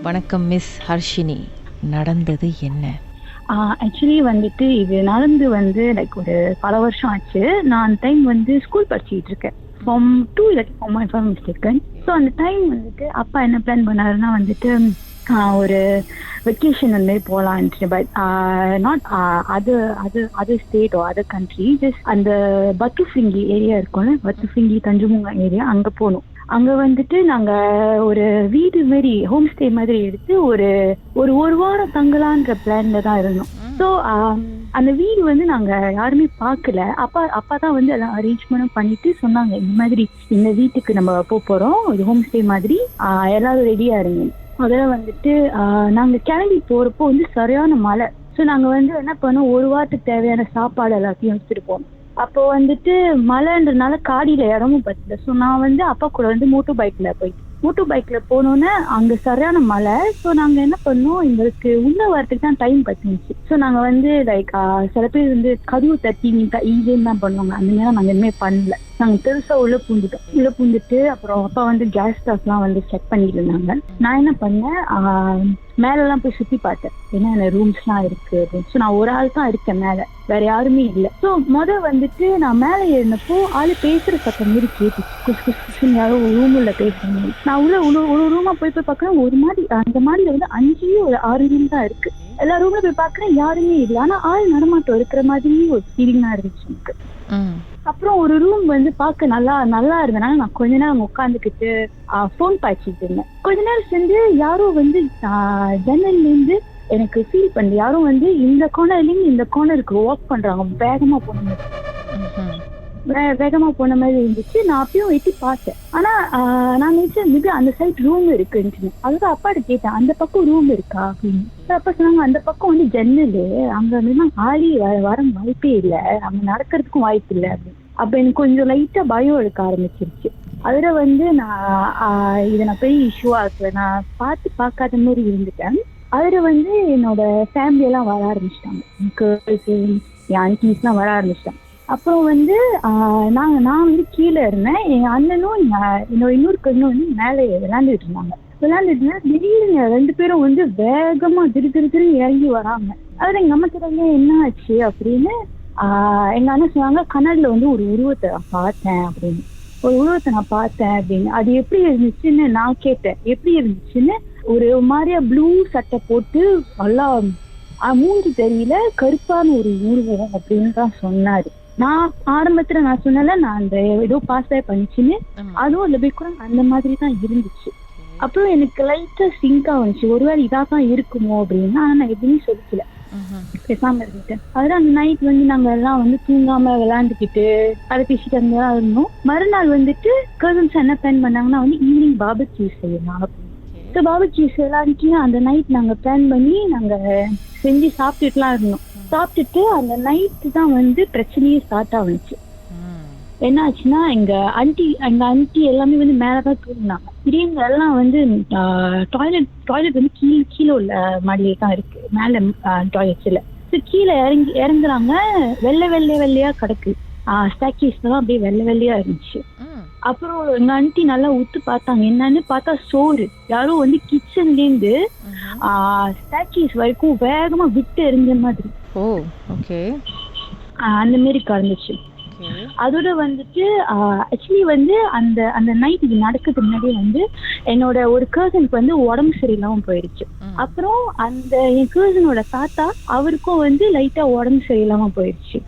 வணக்கம் மிஸ் ஹர்ஷினி. நடந்தது என்ன? ஆக்சுவலி வந்துட்டு இது நடந்து லைக் ஒரு பல வருஷம் ஆச்சு. நான் அந்த டைம் ஸ்கூல் படிச்சுட்டு இருக்கேன். ஃபார்ம் 2 இல்லாட்டி ஃபார்ம் 1 ஃபார்ம் மிஸ்டேக்கன். ஸோ அந்த டைம் அப்பா என்ன பிளான் பண்ணாருன்னா ஒரு வெக்கேஷன் போகலான்ட்டு. பட் நாட் அது அது அதர் ஸ்டேட் ஓ அதர் கண்ட்ரி. ஜஸ்ட் அந்த பத்துஃபிங்கி ஏரியா இருக்கும்ல, பத்துஃபிங்கி தஞ்சுமுங்கா ஏரியா, அங்கே போகணும். அங்கே நாங்க ஒரு வீடு மாதிரி ஹோம் ஸ்டே மாதிரி எடுத்து ஒரு வாரம் தங்கலான்ற பிளான்ல தான் இருந்தோம். ஸோ அந்த வீடு நாங்க யாருமே பார்க்கல. அப்பா தான் எல்லாம் அரேஞ்ச்மெண்ட் பண்ணிட்டு சொன்னாங்க, இந்த மாதிரி இந்த வீட்டுக்கு நம்ம போறோம், இது ஹோம் ஸ்டே மாதிரி, எல்லாரும் ரெடியா இருங்க. அதில் நாங்க கிளம்பி போறப்போ சரியான மழை. ஸோ நாங்க என்ன பண்ணோம், ஒரு வாரத்துக்கு தேவையான சாப்பாடு எல்லாத்தையும் எடுத்துட்டு போனோம். அப்போ மழைன்றதுனால காடியில இடமும் பத்தல. ஸோ நான் அப்பா கூட மோட்டர் பைக்ல போனோன்னே அங்க சரியான மழை. ஸோ நாங்க என்ன பண்ணோம், எங்களுக்கு உள்ள வரத்துக்கு தான் டைம் பத்துச்சு. ஸோ நாங்க லைக் சில பேர் கதவு தட்டி ஈஸின்னு தான் பண்ணுவாங்க. அந்த நேரம் நாங்க எதுவுமே பண்ணல. நாங்க பெருசா உள்ள பூந்துட்டு அப்புறம் அப்பா கேஸ் ஸ்டவ்லாம் செக் பண்ணிட்டு இருந்தாங்க. நான் என்ன பண்ணேன், மேலெல்லாம் போய் சுத்தி பார்த்தேன், என்னென்ன ரூம்ஸ்லாம் இருக்கு அப்படின்னு. ஸோ நான் ஒரு ஆள் தான் இருக்கேன் மேல, வேற யாருமே இல்லை. ஸோ நான் மேலே ஏறினப்போ ஆளு பேசுற சத்தம் மாதிரி கேட்டுச்சு, குசு குசு குசுன்னு யாரோ ஒரு ரூம்ல பேசுற மாதிரி. நான் ஒரு ரூமா போய் பார்க்கறேன். ஒரு மாதிரி அந்த மாதிரில 5 ஒரு 6 ரூம் தான் இருக்கு. எல்லா ரூம்ல போய் பார்க்கறேன், யாருமே இல்லை. ஆனா ஆள் நடமாட்டம் இருக்கிற மாதிரி ஒரு ஃபீலிங்கா இருந்துச்சு எனக்கு. அப்புறம் ஒரு ரூம் பார்க்க நல்லா இருந்தனால நான் கொஞ்ச நேரம் உட்காந்துக்கிட்டு போன் பாய்ச்சிட்டு இருந்தேன். கொஞ்ச நேரம் சேர்ந்து யாரோ ஜன்னல்ல இருந்து எனக்கு ஃபீல் பண்ணி யாரும் இந்த கார்னர்ல இருந்து இந்த கார்னருக்கு வாக் பண்றாங்க, வேகமா போன மாதிரி இருந்துச்சு. நான் அப்பயும் எட்டி பார்த்தேன். ஆனா நான் நினைச்சேன் அந்த சைட் ரூம் இருக்குன்னு. அதுதான் அப்பாட்ட கேட்டேன், அந்த பக்கம் ரூம் இருக்கா அப்படின்னு. அப்பா சொன்னாங்க, அந்த பக்கம் ஜன்னலு, அங்க ஆளி வர வாய்ப்பே இல்லை, அங்க நடக்கிறதுக்கும் வாய்ப்பு இல்லை அப்படின்னு. அப்ப எனக்கு கொஞ்சம் லைட்டா பயம் எடுக்க ஆரம்பிச்சிருச்சு. அதுல நான் இதை நான் பெரிய இஷ்யூவா இருக்குல, நான் பார்க்காத மாதிரி இருந்துட்டேன். அதுல என்னோட ஃபேமிலி எல்லாம் வர ஆரம்பிச்சிட்டாங்க, கேர்ள்ஸ், என் ஆன்டிஸ்லாம் வர ஆரம்பிச்சிட்டாங்க. அப்புறம் நான் கீழே இருந்தேன். எங்க அண்ணனும் என்னோட இன்னொரு கண்ணும் மேலே விளையாண்டுட்டு இருந்தாங்க. திடீர்னு 2 பேரும் வேகமா திரு இறங்கி வராங்க. அதுல எங்க அம்மா கிட்ட என்ன ஆச்சு அப்படின்னு எங்க அண்ணன் சொன்னாங்க, கண்ணாடில ஒரு உருவத்தை பார்த்தேன் அப்படின்னு. ஒரு உருவத்தை நான் பார்த்தேன் அப்படின்னு. அது எப்படி இருந்துச்சுன்னு நான் கேட்டேன். எப்படி இருந்துச்சுன்னு, ஒரு மாதிரியா ப்ளூ சட்டை போட்டு நல்லா மூஞ்சி தெரியல, கருப்பான ஒரு உருவம் அப்படின்னு தான் சொன்னாரு. நான் ஆரம்பத்துல நான் சொன்னல, நான் அந்த ஏதோ பாஸ் பண்ணிச்சுன்னு, அதுவும் அந்த போய் கூட அந்த மாதிரி தான் இருந்துச்சு. அப்புறம் எனக்கு லைட்டா சிங்கா வந்துச்சு, ஒருவேளை இதாதான் இருக்குமோ அப்படின்னு. ஆனா நான் எதுவுமே சொல்லிக்கல, பேசாம இருந்துட்டேன். அதுதான் அந்த நைட் நாங்க எல்லாம் தூங்காம விளையாண்டுக்கிட்டு அதை பேசிட்டு அந்த இருந்தோம். மறுநாள் கசின்ஸ் என்ன பிளான் பண்ணாங்கன்னா ஈவினிங் பார்பிக்யூ செய்யலாம் அப்படின்னு. ஸோ பார்பிக்யூ செய்யலான்ட்டு அந்த நைட் நாங்க பிளான் பண்ணி நாங்க செஞ்சு சாப்பிட்டுட்டுலாம் இருந்தோம். சாப்பிட்டுட்டு அந்த நைட்டு தான் பிரச்சனையே ஸ்டார்ட் ஆகுச்சு. என்ன ஆச்சுன்னா, எங்க ஆண்டி எல்லாமே மேலதான் தூங்கினாங்க. திடீர்னு எல்லாம் டாய்லெட் கீழே உள்ள மாடியில தான் இருக்கு, மேல டாய்லெட்ஸ்ல. கீழே இறங்குறாங்க, வெள்ளையா கிடக்கு. ஸ்டாக்கீஸ் எல்லாம் அப்படியே வெள்ளையா இருந்துச்சு. அப்புறம் எங்க ஆண்டி நல்லா உத்து பார்த்தாங்க, என்னன்னு பார்த்தா சோறு யாரோ கிச்சன்ல இருந்து ஸ்டாக்கீஸ் வரைக்கும் வேகமா விட்டு எரிஞ்ச மாதிரி அந்த மாதிரி கலந்துச்சு. அதோட ஆக்சுவலி அந்த நைட் இது நடக்கிறதுக்கு முன்னாடியே என்னோட ஒரு கர்சனுக்கு உடம்பு சரியில்லாம போயிடுச்சு. அப்புறம் என் கர்சனோட தாத்தா அவருக்கும் லைட்டா உடம்பு சரியில்லாம போயிடுச்சு.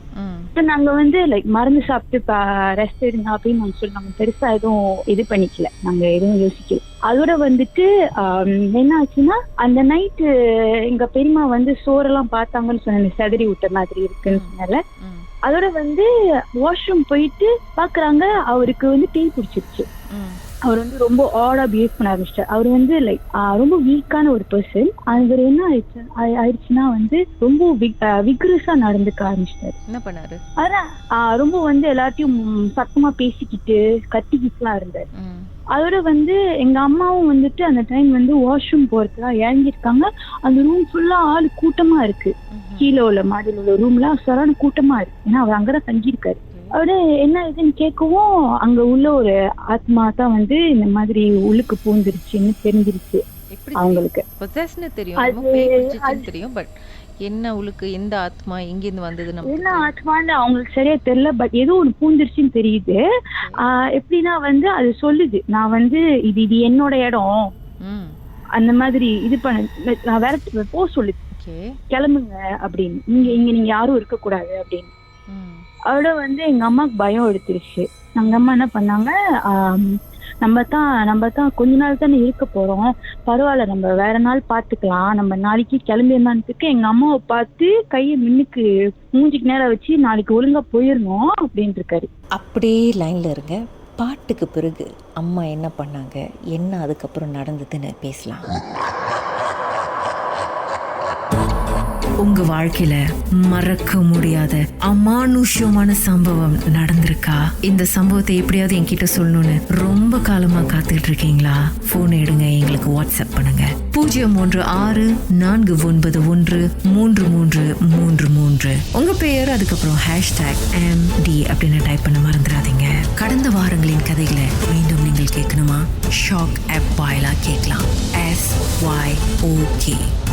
நாங்க லைக் மருந்து சாப்பிட்டு ரெஸ்ட் எடுங்க அப்படின்னு நாங்க பெருசா எதுவும் இது பண்ணிக்கல, நாங்க எதுவும் யோசிக்கல. அதோட என்ன ஆச்சுன்னா, அந்த நைட்டு எங்க பெரியம்மா சோறெல்லாம் பார்த்தாங்கன்னு சொன்ன, செதறி விட்ட மாதிரி இருக்குன்னு சொன்னால. அதோட வாஷ்ரூம் போயிட்டு பாக்குறாங்க, அவருக்கு பேய் பிடிச்சிருச்சு. அவர் ரொம்ப ஆடா பிஹேவ் பண்ண ஆரம்பிச்சிட்டார். அவர் லைக் ரொம்ப வீக்கான ஒரு பர்சன். அவர் என்ன ஆயிடுச்சுன்னா ரொம்ப விக்ரஸா நடந்துக்க ஆரம்பிச்சிட்டாரு. என்ன பண்ணாரு? அதான் ரொம்ப எல்லாத்தையும் சத்தமா பேசிக்கிட்டு கத்திக்கிட்டுலாம் இருந்தாரு. அதோட எங்க அம்மாவும் அந்த டைம் வாஷ்ரூம் போறதுலாம் இறங்கிருக்காங்க. அந்த ரூம் ஃபுல்லா ஆளு கூட்டமா இருக்கு. கீழே உள்ள மாடியில் உள்ள ரூம்லாம் சரான கூட்டமா இருக்கு. ஏன்னா அவர் அங்கதான் தங்கியிருக்காரு. அவரு என்ன இதுன்னு கேட்கவும், அங்க உள்ள ஒரு ஆத்மா தான் இந்த மாதிரி உள்ளுக்கு பூந்துருச்சுன்னு தெரிஞ்சிருச்சு. எப்படி அவங்களுக்கு. பொசஸ்னு தெரியும், அது நம்ம பேய் பிடிச்சிச்சுன்னு தெரியும், பட் என்ன அவளுக்கு எந்த ஆத்மா எங்கேருந்து வந்தது நமக்கு என்ன ஆத்மான்னு அவங்களுக்கு சரியா தெரியல. பட் ஏதோ ஒன்று பூந்துருச்சுன்னு தெரியுது. எப்படின்னா வந்து அது சொல்லுது, நான் வந்து இது இது என்னோட இடம் அந்த மாதிரி இது பண்ண, நான் வேற போ சொல்லுது, கிளம்புங்க அப்படின்னு, இங்க நீங்க யாரும் இருக்கக்கூடாது அப்படின்னு. அதோட வந்து எங்க அம்மாவுக்கு பயம் எடுத்துருச்சு. எங்க அம்மா என்ன பண்ணாங்க, நம்ம தான் கொஞ்ச நாள் தானே இருக்க போறோம், பரவாயில்ல நம்ம வேற நாள் பாத்துக்கலாம், நம்ம நாளைக்கு கிளம்பிடலான்ட்டுக்கு எங்க அம்மாவை பார்த்து கையை மின்னுக்கு மூஞ்சிக்கு நேரம் வச்சு நாளைக்கு ஒழுங்கா போயிடணும் அப்படின்னு இருக்காரு. அப்படியே லைன்ல இருங்க. பாட்டுக்கு பிறகு அம்மா என்ன பண்ணாங்க, என்ன அதுக்கப்புறம் நடந்ததுன்னு பேசலாம். உங்க வாழ்க்கையில மறக்க முடியாத அமானுஷ்யமான சம்பவம் நடந்திருக்கா? இந்த சம்பவத்தை எப்படியாவது என்கிட்ட சொல்லணும்னு ரொம்ப காலமா காத்துட்டு இருக்கீங்களா? போன் எடுங்க, எங்களுக்கு வாட்ஸ்அப் பண்ணுங்க. 0364913333. உங்க பெயர் அதுக்கப்புறம் #MD அப்படின்னு டைப் பண்ண மறந்துடாதீங்க. கடந்த வாரங்களின் கதைகளை மீண்டும் நீங்கள் கேட்கணுமா? ஷாக் ஆப் வாயிலா கேட்கலாம். SYOK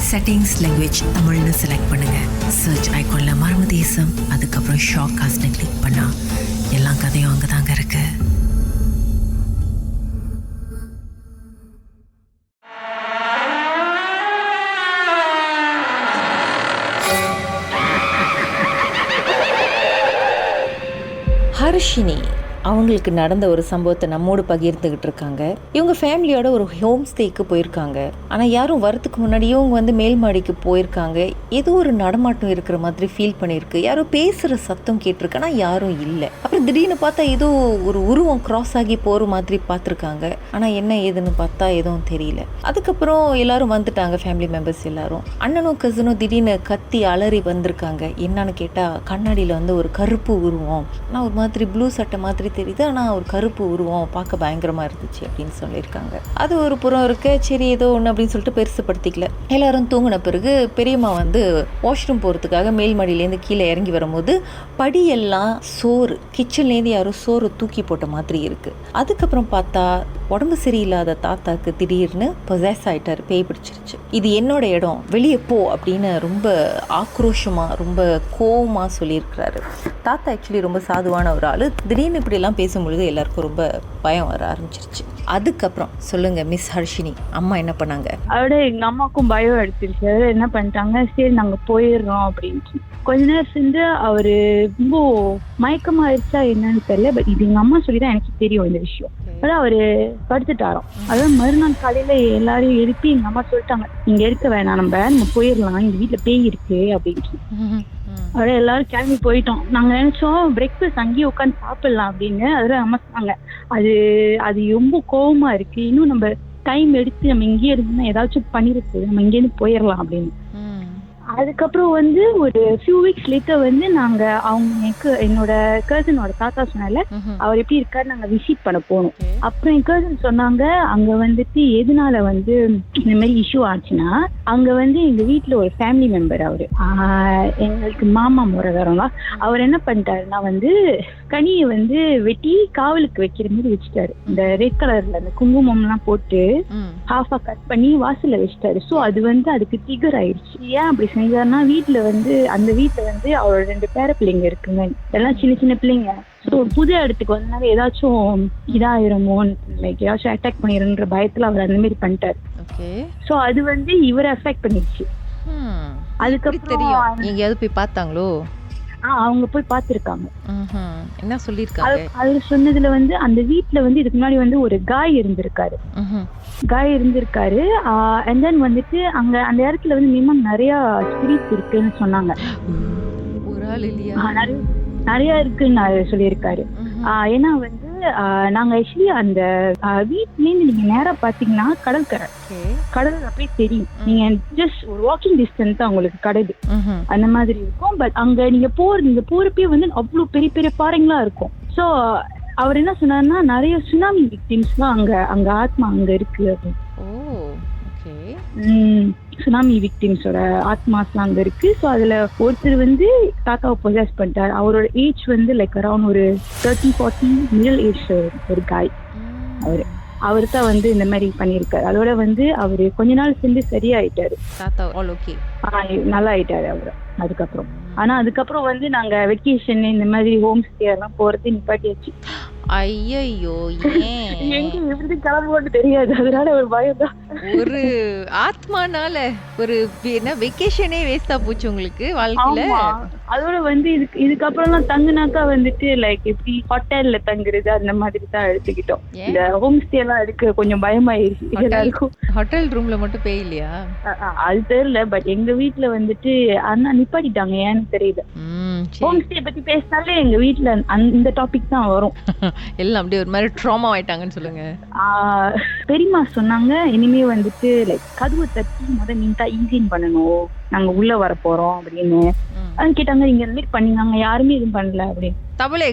செட்டிங்ஸ் லாங்குவேஜ் தமிழ்னு செலக்ட் பண்ணுங்க. சர்ச் ஐகான்ல மர்ம தேசம், அதுக்கப்புறம் ஷாக் காஸ்ட்னு கிளிக் பண்ணா எல்லா கதையும் அங்கதாங்க இருக்கு. ஹர்ஷினி அவங்களுக்கு நடந்த ஒரு சம்பவத்தை நம்மோடு பகிர்ந்துகிட்டு இருக்காங்க. இவங்க ஃபேமிலியோட ஒரு ஹோம் ஸ்டேக்கு போயிருக்காங்க. ஆனால் யாரும் வரத்துக்கு முன்னாடி இவங்க வந்து மேல் மாடிக்கு போயிருக்காங்க. ஏதோ ஒரு நடமாட்டம் இருக்கிற மாதிரி ஃபீல் பண்ணியிருக்கு. யாரும் பேசுகிற சத்தம் கேட்டிருக்கு, ஆனால் யாரும் இல்லை. அப்புறம் திடீர்னு பார்த்தா ஏதோ ஒரு உருவம் கிராஸ் ஆகி போகிற மாதிரி பார்த்துருக்காங்க. ஆனால் என்ன ஏதுன்னு பார்த்தா எதுவும் தெரியல. அதுக்கப்புறம் எல்லாரும் வந்துட்டாங்க, ஃபேமிலி மெம்பர்ஸ் எல்லாரும். அண்ணனும் கசனும் திடீர்னு கத்தி அலறி வந்திருக்காங்க. என்னன்னு கேட்டால் கண்ணாடியில் வந்து ஒரு கருப்பு உருவம், ஆனால் ஒரு மாதிரி ப்ளூ சட்டை மாதிரி தெரியுது, ஆனால் ஒரு கருப்பு உருவம் பார்க்க பயங்கரமாக இருந்துச்சு அப்படின்னு சொல்லியிருக்காங்க. அது ஒரு புறம் இருக்க, சரி ஏதோ ஒன்று அப்படின்னு சொல்லிட்டு பெருசுப்படுத்திக்கல. எல்லாரும் தூங்கின பிறகு பெரியம்மா வந்து வாஷ்ரூம் போகிறதுக்காக மேல்மாடியிலேருந்து கீழே இறங்கி வரும்போது படியெல்லாம் சோறு, கிச்சன்லேருந்து யாரும் சோறு தூக்கி போட்ட மாதிரி இருக்குது. அதுக்கப்புறம் பார்த்தா உடம்பு சரியில்லாத தாத்தாக்கு திடீர்னு பொசஸ் ஆகிட்டார், பேய் பிடிச்சிருச்சு. இது என்னோட இடம், வெளியே போ அப்படின்னு ரொம்ப ஆக்ரோஷமாக ரொம்ப கோவமாக சொல்லியிருக்கிறாரு. தாத்தா ஆக்சுவலி ரொம்ப சாதுவான ஒரு ஆள். திடீர்னு இப்படியெல்லாம் பேசும்பொழுது எல்லாருக்கும் ரொம்ப பயம் வர ஆரம்பிச்சிருச்சு. அதுக்கப்புறம் சொல்லுங்க மிஸ் ஹர்ஷினி, அம்மா என்ன பண்ணாங்க? அதோட எங்க அம்மாவுக்கும் பயம் எடுத்துருச்சு. என்ன பண்ணிட்டாங்க, சரி நாங்க போயிடுறோம் அப்படின்ட்டு. கொஞ்ச நேரம் செஞ்சு அவரு ரொம்ப மயக்கமாயிருச்சா என்னன்னு தெரியல, பட் இது எங்க அம்மா சொல்லிதான் எனக்கு தெரியும் இந்த விஷயம். அதான் அவரு படுத்துட்டாராம். அதான் மறுநாள் காலையில எல்லாரையும் எழுப்பி எங்க அம்மா சொல்லிட்டாங்க, இங்க இருக்க வேணாம், நம்ம போயிடலாம், இந்த வீட்டுல பேய் இருக்கு அப்படின்ட்டு. அதோட எல்லாரும் கிளம்பி போயிட்டோம். நாங்க நினைச்சோம் பிரேக்ஃபாஸ்ட் அங்கேயே உட்காந்து சாப்பிடலாம் அப்படின்னு. அதோட அம்மா சொன்னாங்க, அது ரொம்ப கோவமா இருக்கு, இன்னும் நம்ம டைம் எடுத்து நம்ம இங்கேயே இருந்தோம்னா ஏதாச்சும் பண்ணிருக்கு, நம்ம இங்கேருந்து போயிடலாம் அப்படின்னு. அதுக்கப்புறம் வந்து ஒரு ஃபியூ வீக்ஸ் லேட்டர் வந்து நாங்க என்னோட கர்சனோட தாத்தா சொன்னால அவர் எப்படி இருக்காரு நாங்க விசிட் பண்ண போனோம். அப்புறம் என் கர்சன் சொன்னாங்க, அங்க வந்துட்டு எதனால வந்து இந்த மாதிரி இஷ்யூ ஆச்சுன்னா, அங்க வந்து எங்க வீட்டுல ஒரு ஃபேமிலி மெம்பர், அவரு எங்களுக்கு மாமா முறை வரலாம், அவர் என்ன பண்ணிட்டாருன்னா வந்து கனியை வந்து வெட்டி காவலுக்கு வைக்கிற மாதிரி வச்சுட்டாரு. இந்த ரெட் கலர்ல அந்த குங்குமம் எல்லாம் போட்டு ஹாஃபா கட் பண்ணி வாசல்ல வச்சுட்டாரு. சோ அது வந்து அதுக்கு டிகர் ஆயிடுச்சு. ஏன் அப்படி செஞ்சாருன்னா, அந்த வீட்டுல வந்து அவரோட 2 பேர பிள்ளைங்க இருக்குங்க, எல்லாம் சின்ன சின்ன பிள்ளைங்க. ஸோ புது இடத்துக்கு வந்தனால ஏதாச்சும் இதாயிருமோ, லைக் ஏதாச்சும் அட்டாக் பண்ணிடுன்ற பயத்துல அவர் அந்த மாதிரி பண்ணிட்டாரு. ஸோ அது வந்து இவரை அஃபெக்ட் பண்ணிடுச்சு. அதுக்கப்புறம் எங்கேயாவது போய் பார்த்தாங்களோ? அவங்க போய் பார்த்திருக்காங்க. என்ன சொல்லிருக்காங்க? அது சொன்னதுல வந்து அந்த வீட்டுல வந்து இதுக்கு முன்னாடி வந்து ஒரு காய் இருந்திருக்காரு. அண்ட் தென் வந்துட்டு அங்க அந்த இடத்துல வந்து மினிமம் நிறைய ஸ்பிரிட்ஸ் இருக்குன்னு சொன்னாங்க. நிறைய இருக்குன்னு சொல்லியிருக்காரு. ஏன்னா வந்து நாங்க ஆக்சுவலி அந்த வீட்லேருந்து நீங்க நேரா பாத்தீங்கன்னா கடல் அப்படியே தெரியும். நீங்க ஜஸ்ட் ஒரு வாக்கிங் டிஸ்டன்ஸ் தான் உங்களுக்கு கடல் அந்த மாதிரி இருக்கும். பட் அங்க நீங்க போறப்பே வந்து அவ்வளவு பெரிய பெரிய பாறைங்களா இருக்கும். ஸோ அவர் என்ன சொன்னாருன்னா, நிறைய சுனாமி விக்டிம்ஸ்லாம் அங்க ஆத்மா அங்க இருக்கு அப்படின்னு. சுனாமி விக்டிம்ஸோட ஆத்மாஸ்லாம் அங்க இருக்கு. ஸோ அதுல ஒருத்தர் வந்து தாத்தாவை பொசஸ் பண்ணிட்டார். அவரோட ஏஜ் வந்து லைக் அரௌண்ட் ஒரு 30-40 மிடில் ஏஜ் ஒரு காய் அவரு. அவர் தான் வந்து இந்த மாதிரி பண்ணியிருக்காரு. அதோட வந்து அவரு கொஞ்ச நாள் சென்று சரியாயிட்டாரு. தாத்தா ஆல் ஓகே. நல்லா ஆயிட்டாரு அவரு அதுக்கப்புறம். ஆனா அதுக்கப்புறம் வந்து நாங்க வெக்கேஷன் இந்த மாதிரி ஹோம் ஸ்டே எல்லாம் போறது நிப்பாட்டியாச்சு. ஐயோ எங்க எப்படி கிளம்புவோன்னு தெரியாது, அதனால ஒரு பயம் தான். ஒரு ஆத்மானால ஒரு என்ன வெக்கேஷனே வேஸ்டா போச்சு உங்களுக்கு வாழ்க்கையில. அதோட வந்து இதுக்கப்புறம் எல்லாம் தங்குனாக்கா வந்துட்டு லைக் எப்படி ஹோட்டல்ல தங்குறது அந்த மாதிரி தான் எடுத்துக்கிட்டோம். இந்த ஹோம் ஸ்டே எல்லாம் எடுக்க கொஞ்சம் பயமாயிருச்சு எல்லாருக்கும். ஹோட்டல் ரூம்ல மட்டும் பேய் இல்லையா? அது தெரியல, பட் எங்க வீட்டுல வந்துட்டு அண்ணா நிப்பாட்டிட்டாங்க, ஏன்னு தெரியல. ஹோம் ஸ்டே பத்தி பேசினாலே எங்க வீட்டுல இந்த டாபிக் தான் வரும். எல்லாம் அப்படியே ஒரு மாதிரி ட்ராமா ஆயிட்டாங்கன்னு சொல்லுங்க. பெரியம்மா சொன்னாங்க, இனிமே வந்துட்டு லைக் கதவு தட்டி நீங்க தான் ஈஸின் பண்ணணும், நாங்க உள்ள வர போறோம் அப்படின்னு கேட்டாங்க. நீங்க இந்த மாதிரி பண்ணீங்க, யாருமே எதுவும் பண்ணல அப்படின்னு. தவளை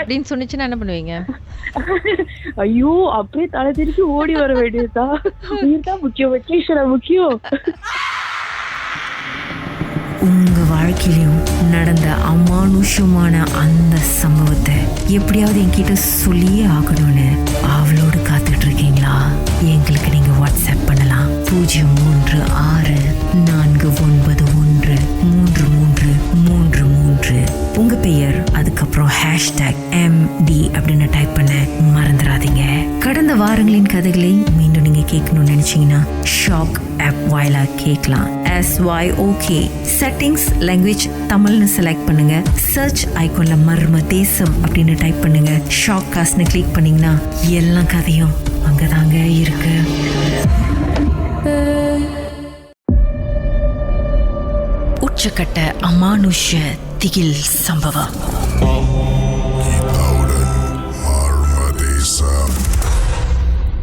அப்படின்னு சொன்னிச்சுன்னா என்ன பண்ணுவீங்க? ஐயோ அப்படியே தலை திருப்பி ஓடி வர வேண்டியதுதான். இதுதான் முக்கியம், வெக்கேஷன் முக்கியம். உங்க வாழ்க்கையிலும் நடந்த அமானுஷமான அந்த சம்பவத்தை எப்படியாவது என்கிட்ட சொல்லியே ஆகணும்னு அவளோடு காத்துட்டு இருக்கீங்களா? எங்களுக்கு நீங்க வாட்ஸ்அப் பண்ணலாம் 0364913333. உங்க பெயர் அதுக்கப்புறம் #MD அப்படின்னு டைப் பண்ண மறந்துடாதீங்க. கடந்த வாரங்களின் கதைகளை மீண்டும் நீங்க கேட்கணும்னு நினைச்சீங்கன்னா ஷாக் ஆப் வாயிலா கேட்கலாம். SYOK செட்டிங்ஸ் லாங்குவேஜ் தமிழ்னு செலக்ட் பண்ணுங்க. சர்ச் ஐகான்ல மர்ம தேசம் அப்படின்னு டைப் பண்ணுங்க. ஷாக் காஸ்ட்னு கிளிக் பண்ணீங்கன்னா எல்லா கதையும் அங்கதாங்க இருக்கு. உச்சக்கட்ட அமானுஷ திகில் சம்பவம்.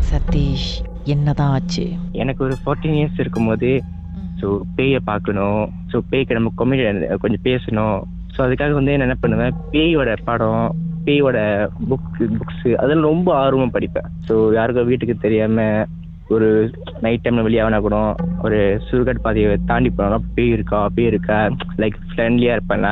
சதீஷ், என்னதான் ஆச்சு? எனக்கு ஒரு 14 இயர்ஸ் இருக்கும்போது ஸோ பேயை பார்க்கணும், ஸோ பேய்க்கு நம்ம கொமெடியன் கொஞ்சம் பேசணும். ஸோ அதுக்காக வந்து என்ன பண்ணுவேன், பேயோட படம், பேயோட புக்ஸு அதெல்லாம் ரொம்ப ஆர்வமாக படிப்பேன். ஸோ யாருக்கும் வீட்டுக்கு தெரியாமல் ஒரு நைட் டைமில் வெளியாகனா கூட ஒரு சுடுகாட்டு பாதையை தாண்டி போனோம்னா பேய் இருக்கா லைக் ஃப்ரெண்ட்லியாக இருப்பேன்ல.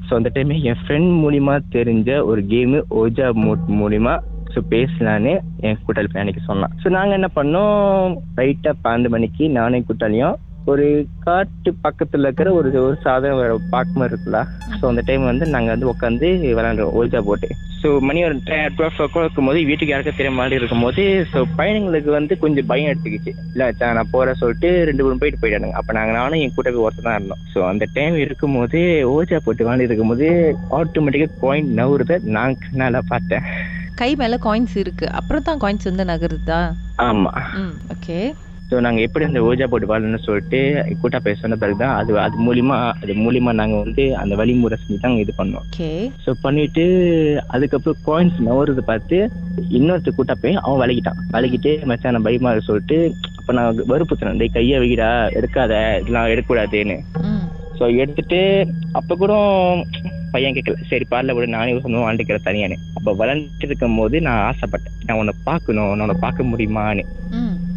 ஸோ அந்த டைம் என் ஃப்ரெண்ட் மூலிமா தெரிஞ்ச ஒரு கேமு ஓஜா மோட் மூலிமா ஸோ பேசலான்னு என் கூட்டாளி பையனுக்கு சொன்னான். ஸோ நாங்கள் என்ன பண்ணோம், ரைட்டாக 12 மணிக்கு நானும் கூட்டாளியும் ஒரு காட்டு பக்கத்தில் இருக்கிற ஒரு சாதன பார்க் மாதிரி இருக்குல்ல. ஸோ அந்த டைம் வந்து நாங்கள் வந்து உட்காந்து விளாண்டுறோம் ஓஜா போட்டு. ஸோ மணி ஒரு 12 இருக்கும்போது வீட்டுக்கு யாருக்கும் தெரிய மாதிரி இருக்கும்போது ஸோ பையனுங்களுக்கு வந்து கொஞ்சம் பயம் எடுத்துக்கிச்சு. இல்லை நான் போகிறேன் சொல்லிட்டு 2 பேர் போயிட்டானுங்க. அப்போ நானும் என் கூட்ட போய் ஒருத்தர் தான் இருந்தோம். ஸோ அந்த டைம் இருக்கும்போது ஓஜா போட்டு விளாண்டு இருக்கும்போது ஆட்டோமேட்டிக்காக காயின் நவுறதை நான் நல்லா பார்த்தேன். கை மேல காயின்ஸ் இருக்கு, அப்புறம் தான் காயின்ஸ் வந்து நகருதா? ஆமா. ஓகே. ஸோ நாங்கள் எப்படி அந்த ஓஜா போட்டு வாழணும்னு சொல்லிட்டு கூட்டா பேச சொன்ன பிறகு தான் அது மூலியமா நாங்கள் வந்து அந்த வழிமுறை செஞ்சு தான் இது பண்ணோம். ஓகே. ஸோ பண்ணிட்டு அதுக்கப்புறம் காயின்ஸ் நவருது பார்த்து இன்னொருத்தர் கூட்டா போய் அவன் வலிக்கிட்டு மச்சான் நான் பயமா சொல்லிட்டு அப்போ நான் வறுப்புத்தேன், டேய் கையை வைக்கிறா, எடுக்காத, இதெல்லாம் எடுக்கக்கூடாதுன்னு. ஸோ எடுத்துட்டு அப்போ கூட பையன் கேட்கல, சரி பாடல விட நானே சொந்தமாக வாழ்ந்துக்கிறேன் தனியானு. அப்போ வளர்ந்துட்டு இருக்கும் போது நான் ஆசைப்பட்டேன், நான் உன்னை பார்க்கணும், நான் உன்னை பார்க்க முடியுமான்னு.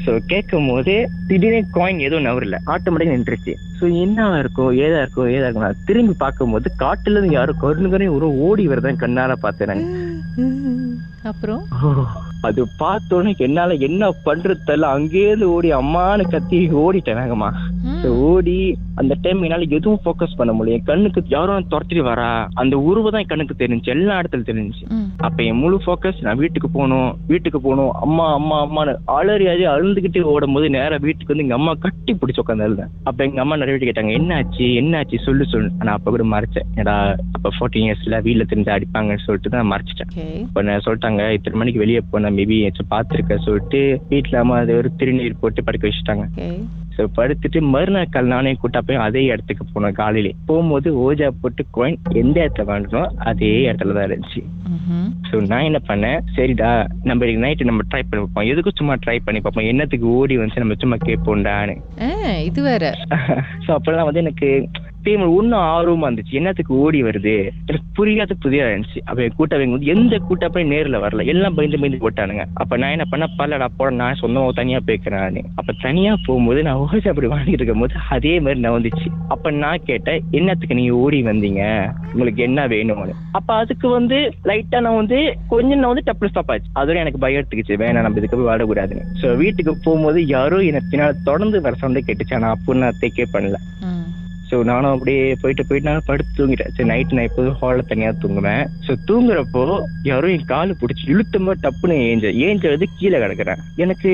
ஸோ கேட்கும் போது திடீர்னு காயின் எதுவும் நவரல, ஆட்டோமேட்டிக்காக நின்றுச்சு. ஸோ என்னவா இருக்கும் ஏதா இருக்கும் நான் திரும்பி பார்க்கும் போது காட்டுல இருந்து யாரும் கருணுகரையும் ஒரு ஓடி வரதான் கண்ணால பார்த்தேன். அப்புறம் அது பார்த்தோன்னே என்னால என்ன பண்றது தெரியல, அங்கேயிருந்து ஓடி அம்மானு கத்தி ஓடிட்டேன் வேகமா. ஓடி அந்த டைம் என்னால எதுவும் ஃபோக்கஸ் பண்ண முடியும். என் கண்ணுக்கு யாரும் துரத்திட்டு வரா, அந்த உருவம் தான் என் கண்ணுக்கு தெரிஞ்சு, எல்லா இடத்துல தெரிஞ்சு. அப்ப என் முழு ஃபோக்கஸ் நான் வீட்டுக்கு போகணும், அம்மா அம்மான்னு அலறியாதி அழுந்துகிட்டு ஓடும் போது நேரம் வீட்டுக்கு வந்து எங்க அம்மா கட்டி பிடிச்சி உட்காந்து அழுதேன். அப்ப எங்க அம்மா நிறைய வீட்டு கேட்டாங்க, என்னாச்சு சொல்லு. நான் அப்ப கூட மறைச்சேன், ஏடா அப்ப 14 இயர்ஸ்ல வீட்டுல தெரிஞ்சு அடிப்பாங்கன்னு சொல்லிட்டு தான் மறைச்சிட்டேன். இப்ப நான் சொல்லிட்டாங்க இத்தனை மணிக்கு வெளியே போன மேபி ஏதாச்சும் பாத்துருக்க சொல்லிட்டு வீட்டுல அம்மா அது ஒரு திருநீர் போட்டு படுக்க வச்சுட்டாங்க. ஸோ படுத்துட்டு மறுநாள் நானே கூட்டா போய் அதே இடத்துக்கு போனோம். காலையிலே போகும்போது ஓஜா போட்டு காயின் எந்த இடத்துல வாங்கணும் அதே இடத்துல தான் இருந்துச்சு. ஸோ நான் என்ன பண்ணேன், சரிடா நம்ம நைட்டு நம்ம ட்ரை பண்ணி பார்ப்போம், எதுக்கும் சும்மா ட்ரை பண்ணி பார்ப்போம், என்னத்துக்கு ஓடி வந்து நம்ம சும்மா கேட்போம்டான்னு. இது வேற. ஸோ அப்பெல்லாம் வந்து எனக்கு பேய் இன்னும் ஆர்வமா இருந்துச்சு. என்னத்துக்கு ஓடி வருது எனக்கு புரியாத புதிய இருந்துச்சு. அப்ப என் கூட்டவங்க வந்து எந்த கூட்டப்ப நேர்ல வரல, எல்லாம் பயந்து போட்டானுங்க. அப்ப நான் என்ன பண்ண, பல்லடா போட நான் சொந்தமா தனியா போய்க்கிறேன். அப்ப தனியா போகும்போது நான் ஓசி அப்படி வாங்கிட்டு இருக்கும் போது அதே மாதிரி நான் வந்துச்சு. அப்ப நான் கேட்டேன், என்னத்துக்கு நீங்க ஓடி வந்தீங்க, உங்களுக்கு என்ன வேணும்னு. அப்ப அதுக்கு வந்து லைட்டா நான் வந்து கொஞ்சம் நான் வந்து டப்பு ஸ்டாப் ஆச்சு. அதோட எனக்கு பயம் எடுத்துக்கிச்சு, வேணா நம்ம இதுக்கு போய் வாடக்கூடாதுன்னு. ஸோ வீட்டுக்கு போகும்போது யாரோ எனக்கு பின்னால தொடர்ந்து வர சண்டை கேட்டுச்சு. ஆனா அப்போ நான் தேக்கே பண்ணல. ஸோ நானும் அப்படியே போயிட்டு நான் படுத்து தூங்கிட்டேன். சரி நைட்டு நான் எப்போதும் ஹாலில் தனியாக தூங்குவேன். ஸோ தூங்குறப்போ யாரும் என் காலு பிடிச்சி இழுத்தமா டப்புன்னு ஏஞ்சது கீழே கிடக்குறேன். எனக்கு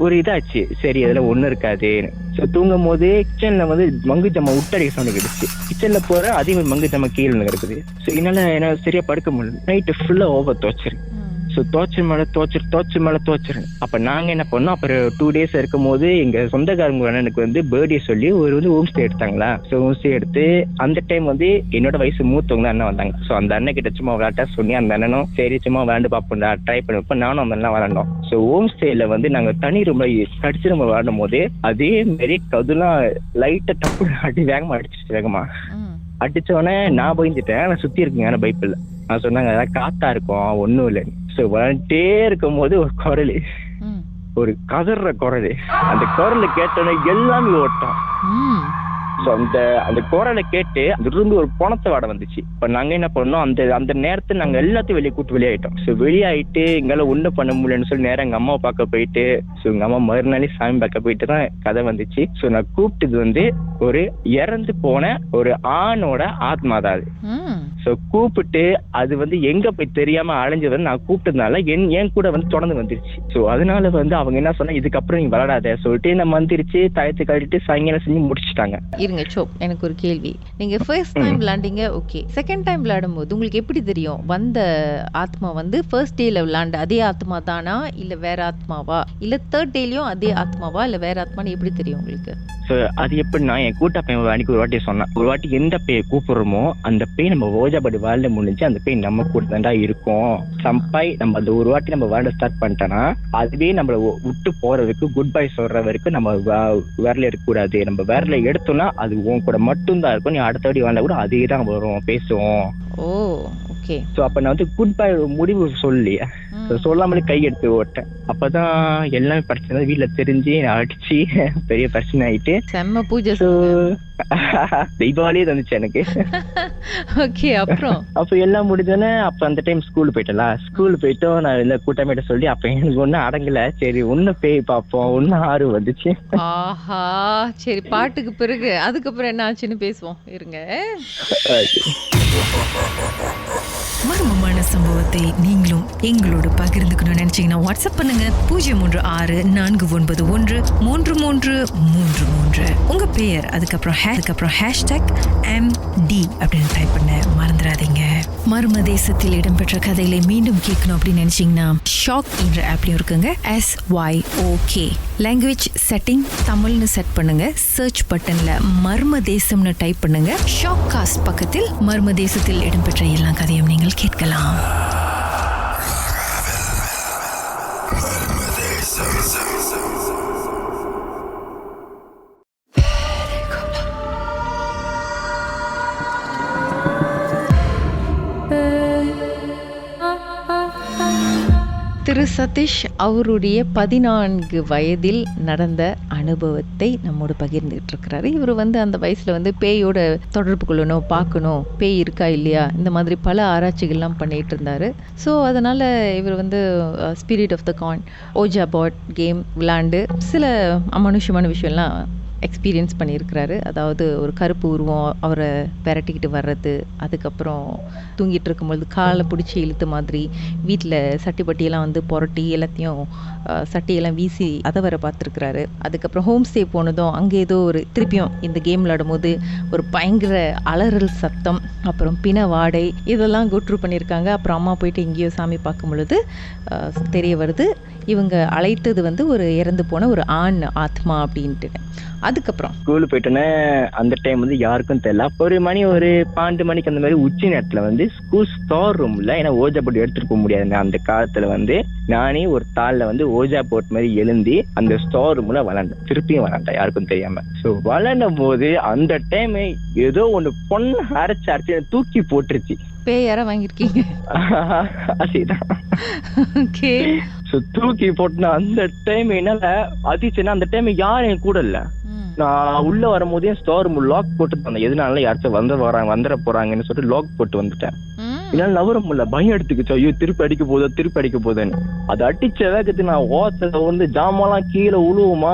ஒரு இதாச்சு, சரி அதில் ஒன்றும் இருக்காதுன்னு. ஸோ தூங்கும் போது கிச்சனில் வந்து மங்கு ஜாமா விட்டடிக்க சவுண்ட் கிடச்சி. கிச்சனில் போகிற அதே மாதிரி மங்கு ஜாமா கீழே கிடக்குது. ஸோ என்னால் சரியாக படுக்க முடியல. நைட்டு ஃபுல்லாக ஓவர் தோச்சிரு. ஸோ தோச்சர் மேலே தோச்சிரு. அப்போ நாங்கள் என்ன பண்ணோம், அப்புறம் 2 days இருக்கும் போது எங்கள் சொந்தக்காரங்க எனக்கு வந்து பர்த்டே சொல்லி ஒரு வந்து ஹோம் ஸ்டே எடுத்தாங்களா. ஸோ ஹோம் ஸ்டே எடுத்து அந்த டைம் வந்து என்னோட வயசு மூத்தவங்க தான் அண்ணன் வந்தாங்க. ஸோ அந்த அண்ணன் கிட்ட சும்மா விளையாட்டா சொல்லி அந்த அண்ணனும் சரி சும்மா விளையாண்டு பார்ப்போம்டா ட்ரை பண்ணிப்போம். நானும் அந்த அண்ணன் விளாண்டோம். ஸோ ஹோம் ஸ்டேல வந்து நாங்கள் தனி ரொம்ப கடிச்சு நம்ம விளாடும் போது அதே மாதிரி கதுலாம் லைட்டை டப்பு அடி வேகமாக அடிச்சிச்சு. வேகமா அடிச்சோடனே நான் பயந்துட்டேன். நான் சுற்றி இருக்குங்க, ஆனால் பைப்பில் நான் சொன்னாங்க அதான் காத்தா இருக்கும் ஒன்றும் இல்லைன்னு. ஸோ விளாண்டே இருக்கும் போது ஒரு குரல், ஒரு கதற குரல். அந்த குரலை கேட்டோன்னே எல்லாமே ஓட்டம். ஸோ அந்த குரலை கேட்டு அந்த இருந்து ஒரு பணத்தை வாட வந்துச்சு. இப்போ நாங்கள் என்ன பண்ணோம், அந்த நேரத்தில் நாங்கள் எல்லாத்தையும் வெளியாயிட்டோம். ஸோ வெளியாயிட்டு எங்களால் ஒன்றும் பண்ண முடியலன்னு சொல்லி நேரம் எங்கள் அம்மாவை பார்க்க போயிட்டு, ஸோ எங்கள் அம்மா மறுநாளே சாமி பார்க்க போயிட்டு தான் கதை வந்துச்சு. ஸோ நான் கூப்பிட்டது வந்து ஒரு இறந்து போன ஒரு ஆணோட ஆத்மா தான் அது. ஸோ கூப்பிட்டு அது வந்து எங்க போய் தெரியாம அலைஞ்சது நான் கூப்பிட்டதுனால என் கூட வந்து தொடர்ந்து வந்துருச்சு. ஸோ அதனால வந்து அவங்க என்ன சொன்னா, இதுக்கப்புறம் நீங்க விளையாடாத சொல்லிட்டு நம்ம வந்துருச்சு. தயத்தை கட்டிட்டு சாயங்காலம் செஞ்சு முடிச்சுட்டாங்க. இருங்க எனக்கு ஒரு கேள்வி. நீங்க ஃபர்ஸ்ட் டைம் விளையாண்டீங்க, ஓகே. செகண்ட் டைம் விளையாடும் போது உங்களுக்கு எப்படி தெரியும் வந்த ஆத்மா வந்து ஃபர்ஸ்ட் டேல விளையாண்ட அதே ஆத்மா தானா இல்ல வேற ஆத்மாவா, இல்ல தேர்ட் டேலயும் அதே ஆத்மாவா இல்ல வேற ஆத்மான்னு எப்படி தெரியும் உங்களுக்கு? ஸோ அது எப்படின்னா, என் கூட்ட பையன் அன்னைக்கு ஒரு வாட்டி சொன்னான், ஒரு வாட்டி எந்த பேயை கூப்பிடுறோமோ அந்த பேய் நம்ம ஓஜாபடி வாழ்ல முடிஞ்சு அந்த பேய் நம்ம கூட தாண்டா இருக்கும். சம்பாய் நம்ம அந்த ஒரு வாட்டி நம்ம வாழ ஸ்டார்ட் பண்ணிட்டோன்னா அதுவே நம்மளை விட்டு போறதுக்கு குட் பை சொல்ற வரைக்கும் நம்ம வேறல இருக்கக்கூடாது. நம்ம வேறல எடுத்தோம்னா அது உன் கூட மட்டும்தான் இருக்கும். நீ அடுத்த வாட்டி வாழ்ந்தா கூட அதே தான் வரும், பேசுவோம். ஓ ஓகே. ஸோ அப்போ நான் வந்து குட் பை முடிவு சொல்லி சொல்லாமலே கை எடுத்து ஓட்டேன். அப்பதான் எல்லாமே பிரச்சனை வீட்டுல தெரிஞ்சு அடிச்சு பெரிய பிரச்சனை ஆயிட்டு செம்ம பூஜை தீபாவளியே தந்துச்சு எனக்கு. ஓகே. அப்புறம் அப்ப எல்லாம் முடிஞ்சோன்னே அப்ப அந்த டைம் ஸ்கூல் போயிட்டோம். நான் இந்த கூட்டமேட்ட சொல்லி அப்ப எனக்கு ஒன்னும் அடங்கல. சரி ஒன்னு பேய் பார்ப்போம், ஒன்னு ஆறு வந்துச்சு. ஆஹா சரி, பாட்டுக்கு பிறகு அதுக்கப்புறம் என்ன ஆச்சுன்னு பேசுவோம், இருங்க. மர்மமான சம்பவத்தை நீங்களும் எங்களோடு பகிர்ந்துக்கணும்னு நினைச்சீங்கன்னா வாட்ஸ்அப் பண்ணுங்க 036-491-3333. உங்க பெயர் அதுக்கப்புறம் #MD அப்படின்னு டைப் பண்ண மறந்துடாதீங்க. மர்ம தேசத்தில் இடம்பெற்ற கதைகளை மீண்டும் கேட்கணும் அப்படின்னு நினைச்சீங்கன்னா ஷாக் என்ற ஆப்லயும் இருக்குங்க. SYOK லாங்குவேஜ் செட்டிங் தமிழ்னு செட் பண்ணுங்க. சர்ச் பட்டன்ல மர்ம தேசம்னு டைப் பண்ணுங்க. ஷாக் காஸ்ட் பக்கத்தில் மர்ம தேசத்தில் இடம்பெற்ற எல்லா கதையும் நீங்கள் கேட்கலாம். திரு சதீஷ் அவருடைய 14 வயதில் நடந்த அனுபவத்தை நம்மோடு பகிர்ந்துகிட்டு இருக்கிறாரு. இவர் வந்து அந்த வயசுல வந்து பேயோட தொடர்பு கொள்ளணும், பார்க்கணும், பேய் இருக்கா இல்லையா, இந்த மாதிரி பல ஆராய்ச்சிகள்லாம் பண்ணிட்டு இருந்தாரு. ஸோ அதனால இவர் வந்து spirit of the coin ouija board game விளையாண்டு சில அமானுஷ்யமான விஷயம்லாம் எக்ஸ்பீரியன்ஸ் பண்ணியிருக்கிறாரு. அதாவது ஒரு கருப்பு உருவம் அவரை விரட்டிக்கிட்டு வர்றது, அதுக்கப்புறம் தூங்கிட்டு இருக்கும்பொழுது காலை பிடிச்சி இழுத்த மாதிரி வீட்டில் சட்டிப்பட்டியெல்லாம் வந்து புரட்டி எல்லாத்தையும் சட்டியெல்லாம் வீசி அதை வர பார்த்துருக்குறாரு. அதுக்கப்புறம் ஹோம் ஸ்டே போனதும் அங்கே ஏதோ ஒரு திருப்பியும் இந்த கேம் விளையாடும் போது ஒரு பயங்கர அலறல் சத்தம், அப்புறம் பிண வாடை, இதெல்லாம் கோட்ரூ பண்ணியிருக்காங்க. அப்புறம் அம்மா போயிட்டு எங்கேயோ சாமி பார்க்கும் பொழுது தெரிய வருது இவங்க அழைத்தது வந்து ஒரு இறந்து போன ஒரு ஆண் ஆத்மா அப்படின்ட்டு. அது அதுக்கப்புறம் ஸ்கூல் போயிட்டோன்னே அந்த டைம் வந்து யாருக்கும் தெரியல. ஒரு 12 மணிக்கு அந்த மாதிரி உச்சி நேரத்துல வந்து ஸ்கூல் ஸ்டோர் ரூம்ல, ஏன்னா ஓஜா போட்டு எடுத்துட்டு போக முடியாது அந்த காலத்துல வந்து, நானே ஒரு தாள்ல வந்து ஓஜா போட் மாதிரி எழுந்தி அந்த ஸ்டோர் ரூம்ல விளாண்டேன். திருப்பியும் விளாண்டேன் யாருக்கும் தெரியாம. ஸோ விளாண்டும் போது அந்த டைம் ஏதோ ஒண்ணு பொண்ணு அரைச்சு தூக்கி போட்டுருச்சு. பேய் யாரா வாங்கிருக்கீங்க? அதேதான். ஓகே. ஸோ தூக்கி போட்டுனா அந்த டைம் என்னால அதிர்ச்சின்னா, அந்த டைம் யாரும் என் கூட இல்ல. நான் உள்ள வரும்போதே ஸ்டோர் ரூம் லாக் போட்டு வந்தேன். எதனால யாராச்சும் வந்துட போறாங்கன்னு சொல்லிட்டு லாக் போட்டு வந்துட்டேன். என்னால நவர முடியல, பயம் எடுத்துக்கிச்சு. ஐயோ திருப்பி அடிக்க போதுன்னு. அது அடிச்ச வேகத்துக்கு நான் ஓசல வந்து ஜாமான்லாம் கீழே உழுவுமா,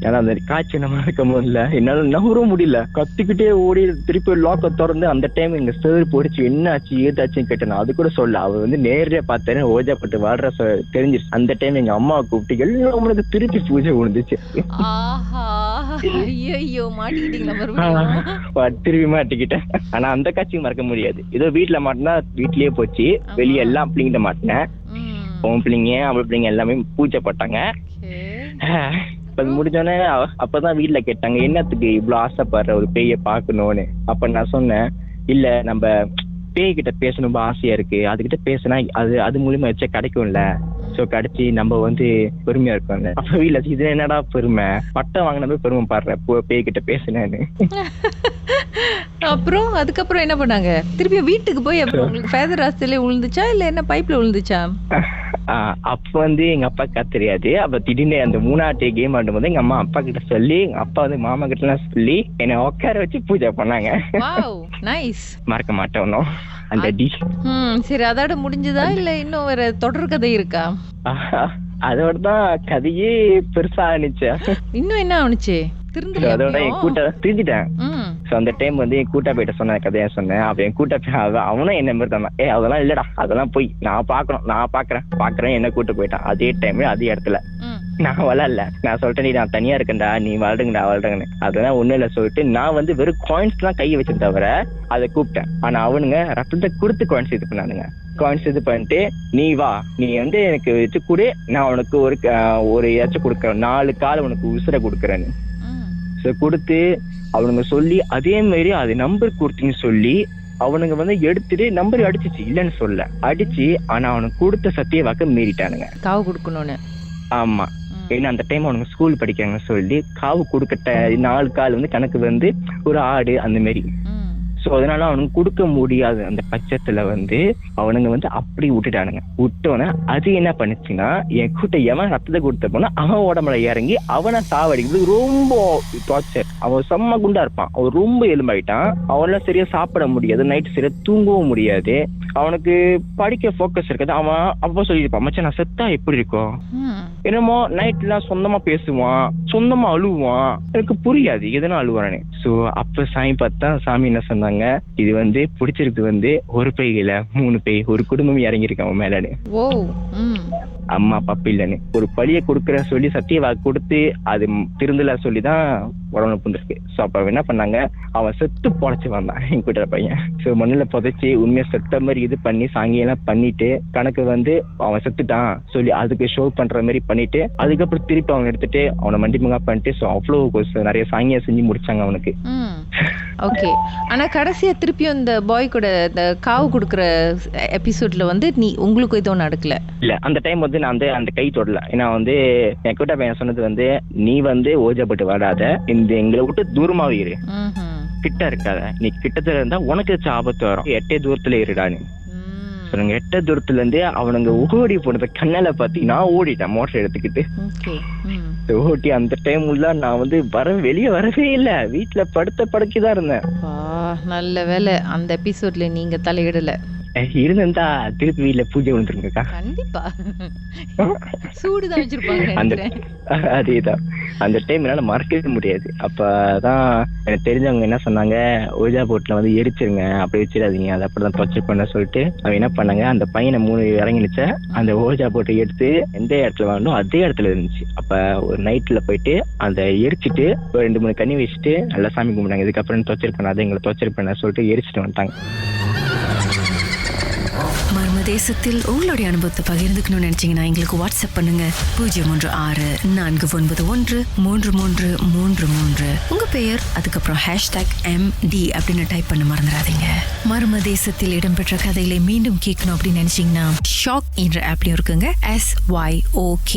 ஏன்னா அந்த காய்ச்சல் நம்ம இருக்க முடியல, என்னால நவர முடியல. கத்திக்கிட்டே ஓடி திருப்பி லாக்க திறந்து அந்த டைம் எங்க சார் போயிடுச்சு. என்ன ஆச்சு ஏதாச்சுன்னு கேட்டேன். அது கூட சொல்ல, அவர் வந்து நேரடியா பார்த்தேன் ஓஜா பட்டு வாழ்ற தெரிஞ்சிருச்சு. அந்த டைம் எங்க அம்மா கூப்பிட்டு எல்லாம் திருப்பி பூஜை விழுந்துச்சு. ஐயோ மாட்டிக்கிட்டீங்களா மறுபடியும்? திருப்பி மாட்டிக்கிட்டேன். ஆனா அந்த காட்சியும் மறக்க முடியாது. ஏதோ வீட்டுல மாட்டினா வீட்லயே போச்சு, வெளியே எல்லாம் பிள்ளைங்கிட்ட மாட்டினேன். உன் பிள்ளைங்க அவள் பிள்ளைங்க எல்லாமே பூஜை போட்டாங்க. அது முடிஞ்சோடனே அப்பதான் வீட்டுல கேட்டாங்க, என்னத்துக்கு இவ்வளவு ஆசைப்படுற ஒரு பேயை பாக்கணும்னு. அப்ப நான் சொன்னேன், இல்ல நம்ம பேய்கிட்ட பேசணும் ஆசையா இருக்கு, அதுகிட்ட பேசினா அது மூலியமா வச்சா கிடைக்கும்ல, சோ கிடைச்சி நம்ம வந்து பெருமையா இருக்கோம்ல. அப்ப வீட்டுல இது என்னடா பெருமை, பட்டம் வாங்கின பெருமை பாடுறேன் பேய்கிட்ட பேசினேன்னு. அப்புறம் அதுக்கப்புறம் என்ன பண்ணாங்க? திருப்பி வீட்டுக்கு போய் அப்புறம் உங்களுக்கு ஃபேதர் ஹாஸ்டல்ல விழுந்துச்சா இல்ல என்ன பைப்ல விழுந்துச்சா? அப்ப வந்து எங்க அப்பா தெரியாது. அப்ப திடீர்னு அந்த 3ஆவது கேம் ஆடும் போது எங்க அம்மா அப்பா கிட்ட சொல்லி, எங்க அப்பா வந்து மாமா கிட்ட எல்லாம் சொல்லி என்னை உட்கார வச்சு பூஜை பண்ணாங்க. மறக்க மாட்டேன் ஒன்னும் அந்த டி. சரி, அதோட முடிஞ்சதா இல்ல இன்னும் வேற தொடர் கதை இருக்கா? அதோட தான் கதையே பெருசா ஆனிச்சு. இன்னும் என்ன ஆனிச்சு? அதோட என் திருந்திட்டேன். அந்த டைம் வந்து என் கூட்டா போயிட்ட சொன்ன கதையா சொன்னேன். அப்ப என் கூட்டா அவனும் என்ன மாதிரி தான், அதெல்லாம் இல்லடா, அதெல்லாம் போய் நான் பாக்குறேன் என்ன கூட்டு போயிட்டான். அதே டைம் அதே இடத்துல நான் வளரல. நான் சொல்லிட்டேன், நீ நான் தனியா இருக்கேன்டா, நீ வாழ்றேங்கன்னு. அதெல்லாம் ஒண்ணு இல்ல சொல்லிட்டு நான் வந்து வெறும் காயின்ஸ் எல்லாம் கையை வச்சு தவிர அதை கூப்பிட்டேன். ஆனா அவனுங்க ரத்தத்தை கொடுத்து காயின்ஸ் இது பண்ணானுங்க. காயின்ஸ் இது பண்ணிட்டு, நீ வா, நீ வந்து எனக்கு வச்சு கொடு, நான் உனக்கு ஒரு ஏதாச்சும் கொடுக்குறேன், 4 கால் உனக்கு உசுரை கொடுக்குறேன்னு கொடுத்து அவனுங்க சொல்லி, அதே மாதிரி அது நம்பர் கொடுத்தீங்கன்னு சொல்லி அவனுங்க வந்து எடுத்துட்டு நம்பர் அடிச்சிச்சு, இல்லன்னு சொல்ல அடிச்சு. ஆனா அவனுக்கு கொடுத்த சத்திய வாக்க மீறிட்டானுங்க, காவு கொடுக்கணும்னு. ஆமா, ஏன்னா அந்த டைம் அவனுங்க ஸ்கூல் படிக்கிறாங்கன்னு சொல்லி காவு கொடுக்கட்ட 4 கால் வந்து கணக்கு வந்து ஒரு ஆடு அந்த மாதிரி. சோ அதனால அவனுக்கு கொடுக்க முடியாது. அந்த பட்சத்துல வந்து அவனுங்க வந்து அப்படி விட்டுட்டானுங்க. விட்டோன்னே அது என்ன பண்ணுச்சுன்னா, என் கூட்ட எவன் ரத்தத்தை கொடுத்த போனா அவன் உடம்புல இறங்கி அவனை சாவடிக்கிறது ரொம்ப டார்ச்சர். அவன் செம்ம குண்டா இருப்பான், அவன் ரொம்ப எலும்பாயிட்டான். அவனால சரியா சாப்பிட முடியாது, நைட்டு சரியா தூங்கவும் முடியாது, அவனுக்கு படிக்க போக்கஸ் இருக்காது. அவன் அப்ப சொல்லிருப்பான், மச்சான் நான் செத்தா எப்படி இருக்கும், என்னமோ நைட் எல்லாம் சொந்தமா பேசுவான், சொந்தமா அழுவான், எனக்கு புரியாது எதனா அழுவானே. சோ அப்ப சாமி பார்த்தா சாமி என்ன சொன்னாங்க, இது வந்து பிடிச்சிருக்கு வந்து ஒரு பேய் இல்ல 3 பேய், ஒரு குடும்பம் இறங்கிருக்கு அவன் மேலன்னு. அம்மா அப்பா இல்லன்னு ஒரு பழிய கொடுக்குற சொல்லி சத்திய வாக்கு கொடுத்து அது திருந்தல சொல்லிதான் உடம்புல புந்திருக்கு. சோ அப்ப என்ன பண்ணாங்க, அவன் செத்து பொழைச்சு வந்தான் என் கூட்ட பையன். சோ மண்ணுல புதைச்சி உண்மையா செத்த மாதிரி இது பண்ணி சாங்கியெல்லாம் பண்ணிட்டு கணக்கு வந்து அவன் செத்துட்டான் சொல்லி அதுக்கு ஷோ பண்ற மாதிரி பண்ணிட்டு, அதுக்கப்புறம் திருப்பி அவன் எடுத்துட்டு அவனை மண்டிமுகா பண்ணிட்டு, சோ அவ்வளவு நிறைய சாங்கியா செஞ்சு முடிச்சாங்க அவனுக்கு. ஓகே. ஆனா கடைசியா திருப்பியும் இந்த பாய் கூட இந்த காவு கொடுக்குற எபிசோட்ல வந்து உங்களுக்கு எதுவும் நடக்கல இல்ல? அந்த டைம் வந்து நான் வந்து அந்த கை தொடல. ஏன்னா வந்து என் கூட்ட பையன் சொன்னது வந்து, நீ வந்து ஓஜாப்பட்டு வராத, இந்த எங்களை விட்டு தூரமாவே இரு, கிட்ட இருக்காத, நீ கிட்டத்துல இருந்தா உனக்கு ஏதாச்சும் ஆபத்து வரும், 8 தூரத்துல இருடான்னு சொல்லுங்க. 8 தூரத்துல இருந்து அவனுங்க ஓடி போனத கண்ணால பாத்தி நான் ஓடிட்டேன் மோட்டர் எடுத்துக்கிட்டு. ஓட்டி அந்த டைம் உள்ள நான் வந்து வெளியே வரவே இல்ல, வீட்டுல படுக்கைதான் இருந்தேன். நல்ல வேலை அந்த எபிசோட்ல நீங்க தலையிடல. இருந்தா திருப்பி வீட்டுல பூஜை வந்துருங்கக்கா. கண்டிப்பா சூடுதான் வச்சிருப்பாங்க. அதேதான் அந்த டைம் என்னால மறக்கவே முடியாது. அப்பதான் எனக்கு தெரிஞ்சவங்க என்ன சொன்னாங்க, ஓஜா போட்ல வந்து எரிச்சிருங்க, அப்படி வச்சிடாதீங்க, அதை அப்படிதான் தொச்சை பண்ண சொல்லிட்டு அவன் என்ன பண்ணாங்க, அந்த பையனை 3 இறங்கினுச்ச அந்த ஓஜா போட்டை எடுத்து எந்த இடத்துல வாங்கணும் அதே இடத்துல இருந்துச்சு. அப்ப ஒரு நைட்ல போயிட்டு அந்த எரிச்சிட்டு ஒரு 2-3 கண்ணி வச்சுட்டு நல்லா சாமி கும்பிட்டாங்க. இதுக்கப்புறம் தொச்சை பண்ணாத, எங்களை தொச்சை பண்ண சொல்லிட்டு எரிச்சிட்டு வந்துட்டாங்க. மர்மதே தேசத்தில் உங்களுடைய அனுபவத்தை பகிர்ந்துக்கணும்னு நினைச்சீங்கன்னா எங்களுக்கு வாட்ஸ்அப் பண்ணுங்க 016-491-3333. உங்க பெயர் அதுக்கப்புறம் #MD அப்படின்னு டைப் பண்ண மறந்துடாதீங்க. மர்ம தேசத்தில் இடம்பெற்ற கதைகளை மீண்டும் கேட்கணும் அப்படின்னு நினைச்சீங்கன்னா ஷாக் என்ற ஆப்லயும் இருக்குங்க. SYOK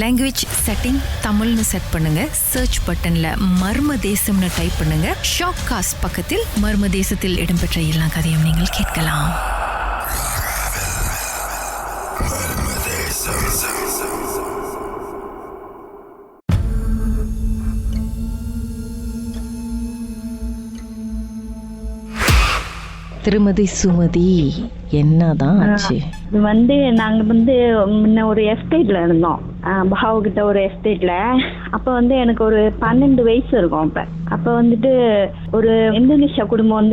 லாங்குவேஜ் செட்டிங் தமிழ்னு செட் பண்ணுங்க. சர்ச் பட்டன்ல மர்ம தேசம்னு டைப் பண்ணுங்க. ஷாக் காஸ்ட் பக்கத்தில் மர்ம தேசத்தில் இடம்பெற்ற எல்லா கதையும் நீங்கள் கேட்கலாம். திருமதி சுமதி, என்னதான் ஆச்சு? இது நாங்க முன்ன ஒரு எஸ்டேட்ல இருந்தோம், பாவகிட்ட ஒரு எஸ்டேட்ல. அப்ப எனக்கு ஒரு 12 வயசு இருக்கும். அப்ப ஒரு இந்தோனேஷியா குடும்பம்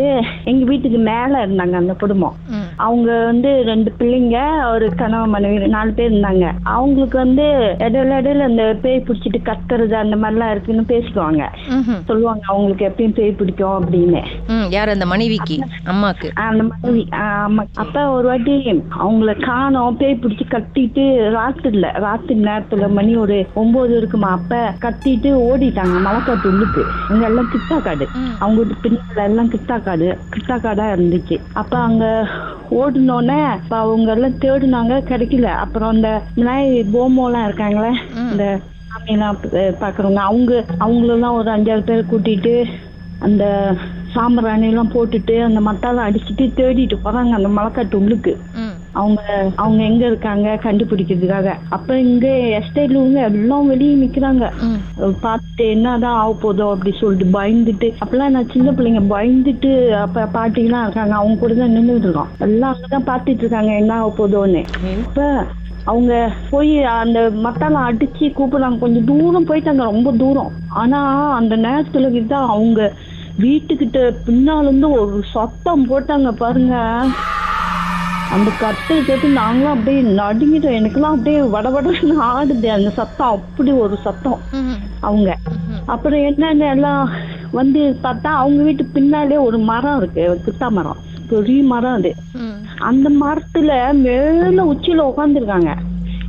எங்க வீட்டுக்கு மேல இருந்தாங்க. அந்த குடும்பம் அவங்க 2 பிள்ளைங்க, ஒரு கணவன் மனைவி, 4 பேர் இருந்தாங்க. அவங்களுக்கு இடையில அந்த பேய் பிடிச்சிட்டு கத்துறது அந்த மாதிரிலாம் இருக்குன்னு பேசிக்குவாங்க, சொல்லுவாங்க அவங்களுக்கு எப்பயும் பேய் பிடிக்கும் அப்படின்னு. யார்? அந்த மனைவிக்கு, அம்மாக்கு? அந்த மனைவி. அப்ப ஒரு வாட்டி அவங்கள காணோம், பேய் பிடிச்சி கட்டிட்டு ராத்திரி நேரத்துல மணி ஒரு 9 இருக்குமா. அப்ப கட்டிட்டு ஓடிட்டாங்க மலைக்காட்டு உள்ளுக்கு. அங்க எல்லாம் கிட்டாக்காடு, அவங்க பின்னால எல்லாம் கிட்டாக்காடா இருந்துச்சு. அப்ப அங்க ஓடினோடனே அவங்க எல்லாம் தேடினாங்க, கிடைக்கல. அப்புறம் அந்த போமோலாம் இருக்காங்களே, இந்த சாமியெல்லாம் பாக்குறவங்க, அவங்களெல்லாம் ஒரு 5-6 பேர் கூட்டிட்டு அந்த சாம்பிராணி எல்லாம் போட்டுட்டு அந்த மத்தாலாம் அடிச்சுட்டு தேடிட்டு போறாங்க அந்த மலைக்காட்டு உள்ளுக்கு. அவங்க எங்க இருக்காங்க கண்டுபிடிக்கிறதுக்காக. அப்ப இங்க எஸ்டேட்ல எல்லாம் வெளியே நிக்கிறாங்க. பார்த்துட்டு என்னதான் ஆக போதோ அப்படி சொல்லிட்டு பயந்துட்டு, அப்பெல்லாம் நான் சின்ன பிள்ளைங்க பயந்துட்டு, அப்ப பாட்டிலாம் இருக்காங்க, அவங்க கூட தான் நின்றுட்டு இருக்கோம். எல்லாம் அங்கதான் பாத்துட்டு இருக்காங்க என்ன ஆக போதோன்னு. இப்ப அவங்க போய் அந்த மத்தாலாம் அடிச்சு கூப்பிடுறாங்க. கொஞ்சம் தூரம் போயிட்டாங்க, ரொம்ப தூரம். ஆனா அந்த நேரத்துல கிட்ட அவங்க வீட்டுக்கிட்ட பின்னால இருந்து ஒரு சத்தம் போட்டாங்க பாருங்க. அந்த கத்தை கேட்டு நாங்களும் அப்படியே நடுங்கிட்டோம். எனக்குலாம் அப்படியே வடவடன்னு ஆடுது அந்த சத்தம், அப்படி ஒரு சத்தம். அவங்க அப்புறம் என்னன்னு எல்லாம் பார்த்தா அவங்க வீட்டு பின்னாலே ஒரு மரம் இருக்கு, கிட்டா மரம், பெரிய மரம். அது அந்த மரத்துல மேல உச்சியில உட்காந்துருக்காங்க.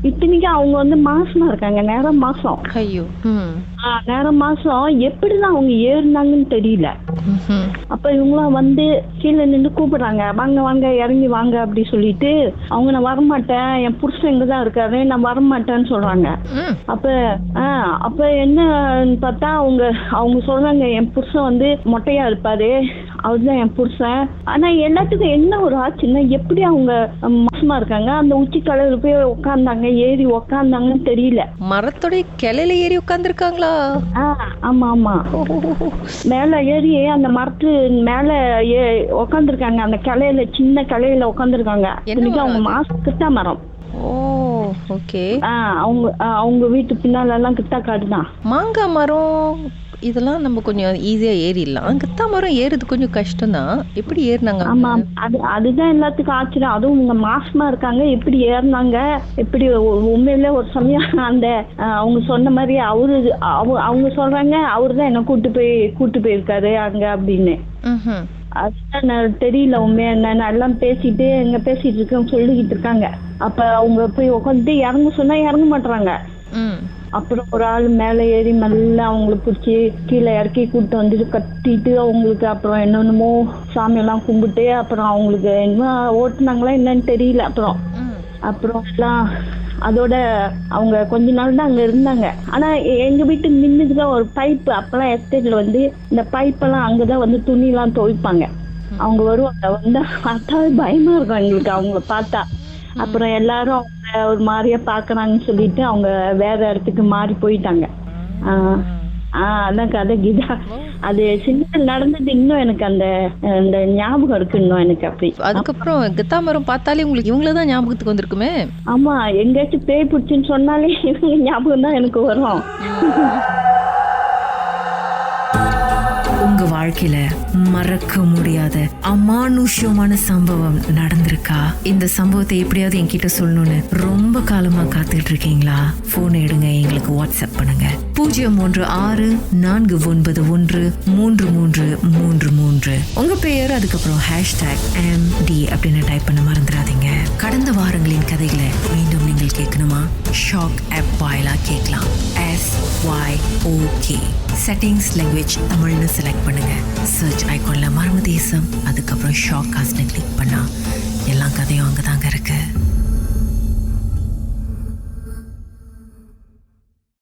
இத்தனைக்கு அவங்க மாசமா இருக்காங்க, நேரம் மாசம். ஐயோ, நேரம் மாசம். எப்படிதான் அவங்க ஏறினாங்கன்னு தெரியல. அப்ப இவங்களாம் கீழே நின்று கூப்பிடுறாங்க, வாங்க வாங்க இறங்கி வாங்க அப்படி சொல்லிட்டு. அவங்க நான் வரமாட்டேன், என் புருஷன் இங்கதான் இருக்காரு, நான் வரமாட்டேன்னு சொல்றாங்க. அப்ப என்னன்னு பார்த்தா அவங்க சொல்றாங்க, என் புருஷன் மொட்டையா இருப்பாரு, அவர்தான் என் புருஷன். ஆனா எல்லாத்துக்கும் என்ன ஒரு ஆச்சுன்னா, எப்படி அவங்க மாசமா இருக்காங்க, அந்த உச்சி கலையில போய் உட்கார்ந்தாங்க, ஏறி உக்காந்தாங்கன்னு தெரியல. மரத்தோட கிளையில ஏறி உட்கார்ந்துருக்காங்களா? ஆமா ஆமா, மேல ஏறி அந்த மரத்து மேல உட்காந்துருக்காங்க. அந்த கிளையில, சின்ன கிளையில உட்காந்துருக்காங்க. அவங்க கிட்டா மரம். ஓ, ஓகே. அவங்க வீட்டு பின்னால எல்லாம் கிட்டா காடுதான். மாங்காய் மரம் இதெல்லாம் நம்ம கொஞ்சம் ஈஸியா ஏறிடலாம். கித்தா மரம் ஏறுறது கொஞ்சம் கஷ்டம் தான். எப்படி ஏறினாங்க? ஆமா, அதுதான் எல்லாத்துக்கும் ஆச்சரியம். அதுவும் இவங்க மாசமா இருக்காங்க, எப்படி ஏறினாங்க, எப்படி? உண்மையில ஒரு சமயம் அந்த அவங்க சொன்ன மாதிரி அவங்க சொல்றாங்க, அவருதான் என்ன கூட்டு போயிருக்காரு அங்க அப்படின்னு. அதுதான் தெரியல உண்மையா என்னன்னு. எல்லாம் பேசிட்டு இருக்கோம் சொல்லிக்கிட்டு இருக்காங்க. அப்ப அவங்க போய் உட்காந்துட்டு இறங்க சொன்னா இறங்க மாட்டாங்க. அப்புறம் ஒரு ஆள் மேல ஏறி நல்லா அவங்களை பிடிச்சி கீழே இறக்கி கூப்பிட்டு வந்துட்டு கட்டிட்டு அவங்களுக்கு அப்புறம் என்னென்னமோ சாமியெல்லாம் கும்பிட்டு அப்புறம் அவங்களுக்கு என்ன ஓட்டுனாங்களா என்னன்னு தெரியல. அப்புறம் எல்லாம் அதோட அவங்க கொஞ்ச நாள் தான் அங்க இருந்தாங்க. ஆனா எங்க வீட்டுக்கு நின்றுதான் ஒரு பைப்பு. அப்பெல்லாம் எஸ்டேட்ல இந்த பைப்பெல்லாம் அங்கதான் துணி எல்லாம் துவைப்பாங்க. அவங்க வருவாங்க, பார்த்தா பயமா இருக்கும் எங்களுக்கு அவங்கள பார்த்தா. அப்புறம் எல்லாரும் அவங்க ஒரு மாதிரியா பாக்குறாங்கன்னு சொல்லிட்டு அவங்க வேற இடத்துக்கு மாறி போயிட்டாங்க. அதான் கதை கீதா. அது சின்னத்தில் நடந்தது இன்னும் எனக்கு அந்த ஞாபகம் இருக்கு இன்னும் எனக்கு. அப்படி அதுக்கப்புறம் கித்தா மரம் பார்த்தாலே உங்களுக்கு இவங்களதான் ஞாபகத்துக்கு வந்திருக்குமே? ஆமா, எங்கேயாச்சும் பேய் பிடிச்சுன்னு சொன்னாலே இவங்க ஞாபகம் தான் எனக்கு வரும். உங்க வாழ்க்கையில மறக்க முடியாத அமானுஷ்யமான சம்பவம் நடந்திருக்கா? இந்த சம்பவத்தை எப்படியாவது என்கிட்ட சொல்லணும்னு ரொம்ப காலமா காத்துட்டு இருக்கீங்களா? போன் எடுங்க, எங்களுக்கு வாட்ஸ்அப் பண்ணுங்க. 016-491-3333. 3 உங்க பெயர் அதுக்கப்புறம் #MD அப்படின்னு டைப் பண்ண மறந்துடாதீங்க. கடந்த வாரங்களின் கதைகளை மீண்டும் நீங்கள் கேட்கணுமா? ஷாக் ஆப் வாயிலா கேட்கலாம். SYOK செட்டிங்ஸ் லாங்குவேஜ் தமிழ்னு செலக்ட் பண்ணுங்க. சர்ச் ஐகான்ல மர்ம தேசம் அதுக்கப்புறம் ஷாக் காஸ்ட்னு கிளிக் பண்ணா எல்லா கதையும் அங்கதாங்க இருக்கு.